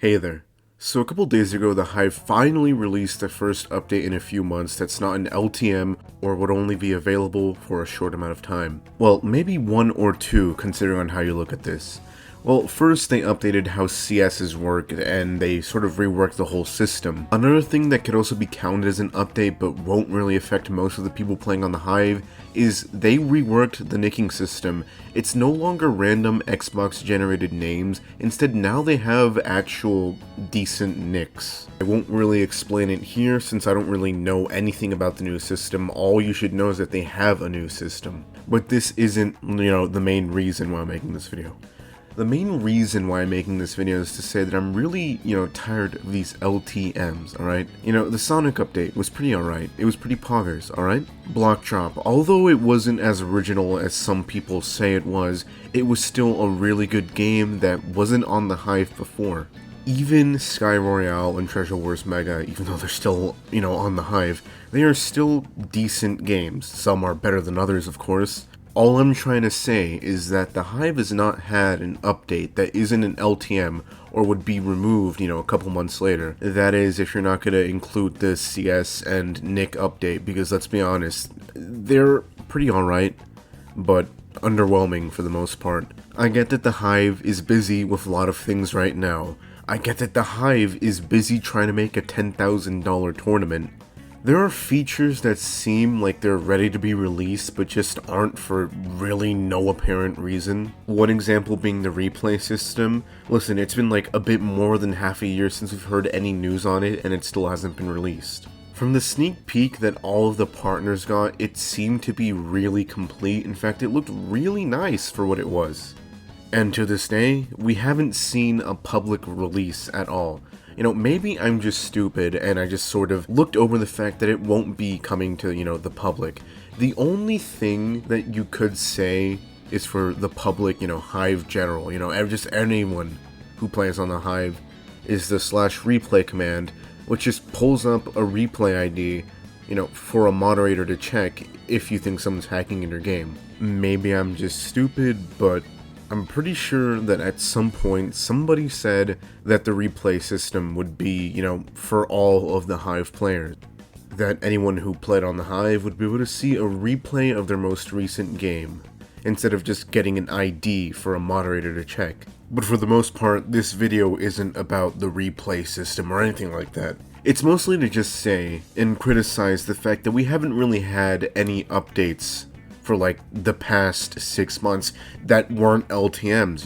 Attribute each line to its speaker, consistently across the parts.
Speaker 1: Hey there. So a couple days ago, the Hive finally released the first update in a few months that's not an LTM or would only be available for a short amount of time. Well, maybe one or two considering on how you look at this. Well, first they updated how CS's work and they sort of reworked the whole system. Another thing that could also be counted as an update but won't really affect most of the people playing on the Hive is they reworked the nicking system. It's no longer random Xbox generated names, instead now they have actual decent nicks. I won't really explain it here since I don't really know anything about the new system. All you should know is that they have a new system. But this isn't, the main reason why I'm making this video. The main reason why I'm making this video is to say that I'm really, tired of these LTMs, alright? The Sonic update was pretty alright. It was pretty poggers, alright? Block Drop, although it wasn't as original as some people say it was still a really good game that wasn't on the Hive before. Even Sky Royale and Treasure Wars Mega, even though they're still, on the Hive, they are still decent games. Some are better than others, of course. All I'm trying to say is that the Hive has not had an update that isn't an LTM or would be removed, a couple months later. That is, if you're not going to include the CS and Nick update, because let's be honest, they're pretty alright, but underwhelming for the most part. I get that the Hive is busy with a lot of things right now. I get that the Hive is busy trying to make a $10,000 tournament. There are features that seem like they're ready to be released but just aren't for really no apparent reason. One example being the replay system. Listen, it's been like a bit more than half a year since we've heard any news on it and it still hasn't been released. From the sneak peek that all of the partners got, it seemed to be really complete. In fact, it looked really nice for what it was. And to this day, we haven't seen a public release at all. Maybe I'm just stupid and I just sort of looked over the fact that it won't be coming to, the public. The only thing that you could say is for the public, Hive general, just anyone who plays on the Hive is the /replay command, which just pulls up a replay ID, for a moderator to check if you think someone's hacking in your game. Maybe I'm just stupid, but I'm pretty sure that at some point somebody said that the replay system would be, for all of the Hive players. That anyone who played on the Hive would be able to see a replay of their most recent game, instead of just getting an ID for a moderator to check. But for the most part, this video isn't about the replay system or anything like that. It's mostly to just say and criticize the fact that we haven't really had any updates for like the past 6 months that weren't LTMs,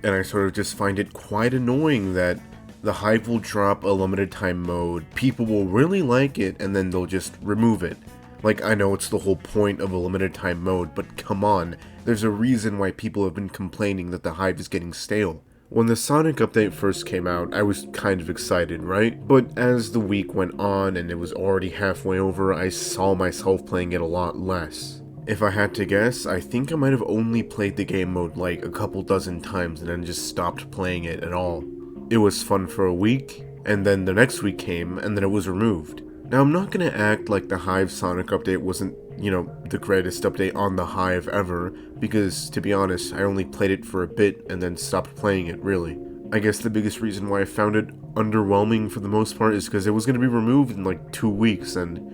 Speaker 1: And I sort of just find it quite annoying that the Hive will drop a limited time mode, people will really like it, and then they'll just remove it. Like, I know it's the whole point of a limited time mode, but come on, there's a reason why people have been complaining that the Hive is getting stale. When the Sonic update first came out, I was kind of excited, right? But as the week went on and it was already halfway over, I saw myself playing it a lot less. If I had to guess, I think I might have only played the game mode like a couple dozen times and then just stopped playing it at all. It was fun for a week, and then the next week came, and then it was removed. Now I'm not gonna act like the Hive Sonic update wasn't, the greatest update on the Hive ever, because to be honest, I only played it for a bit and then stopped playing it, really. I guess the biggest reason why I found it underwhelming for the most part is because it was gonna be removed in like 2 weeks, and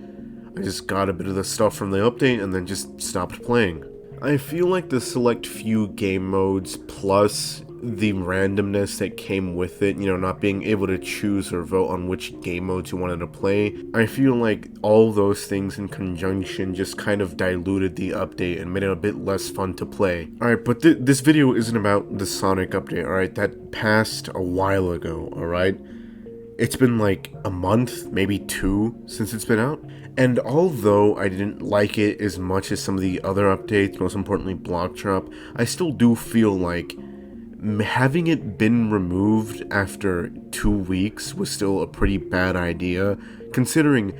Speaker 1: I just got a bit of the stuff from the update and then just stopped playing. I feel like the select few game modes plus the randomness that came with it, not being able to choose or vote on which game modes you wanted to play, I feel like all those things in conjunction just kind of diluted the update and made it a bit less fun to play. Alright, but this video isn't about the Sonic update, alright? That passed a while ago, alright? It's been like a month, maybe 2, since it's been out. And although I didn't like it as much as some of the other updates, most importantly Block Drop, I still do feel like having it been removed after 2 weeks was still a pretty bad idea, considering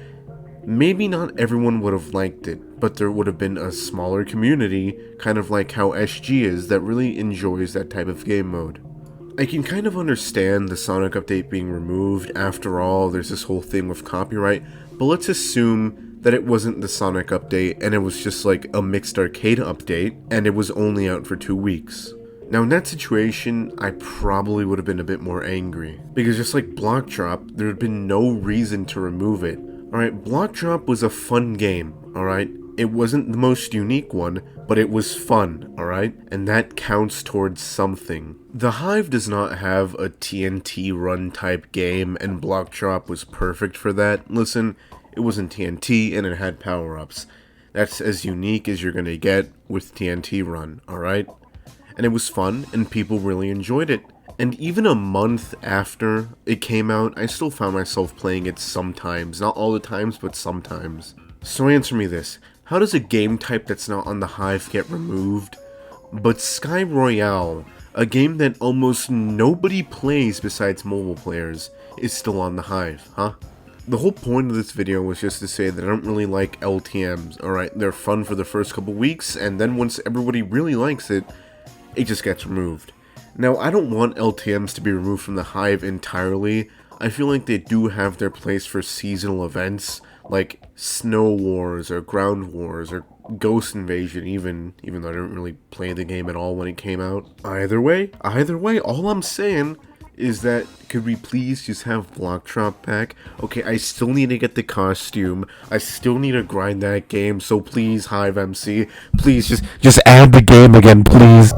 Speaker 1: maybe not everyone would have liked it, but there would have been a smaller community, kind of like how SG is, that really enjoys that type of game mode. I can kind of understand the Sonic update being removed. After all, there's this whole thing with copyright, but let's assume that it wasn't the Sonic update and it was just like a mixed arcade update and it was only out for 2 weeks. Now in that situation, I probably would have been a bit more angry, because just like block drop, there had been no reason to remove it. Alright, block drop was a fun game, alright? It wasn't the most unique one, but it was fun, alright? And that counts towards something. The Hive does not have a TNT run type game, and block drop was perfect for that. Listen, it wasn't TNT and it had power-ups. That's as unique as you're gonna get with TNT run, alright? And it was fun, and people really enjoyed it. And even a month after it came out, I still found myself playing it sometimes. Not all the times, but sometimes. So answer me this. How does a game type that's not on the Hive get removed? But Sky Royale, a game that almost nobody plays besides mobile players, is still on the Hive, huh? The whole point of this video was just to say that I don't really like LTMs, alright? They're fun for the first couple weeks, and then once everybody really likes it, it just gets removed. Now, I don't want LTMs to be removed from the Hive entirely. I feel like they do have their place for seasonal events, like Snow Wars, or Ground Wars, or Ghost Invasion even though I didn't really play the game at all when it came out. Either way, all I'm saying is that, could we please just have block drop back? Okay, I still need to get the costume, I still need to grind that game, so please, Hive MC, please just add the game again, please.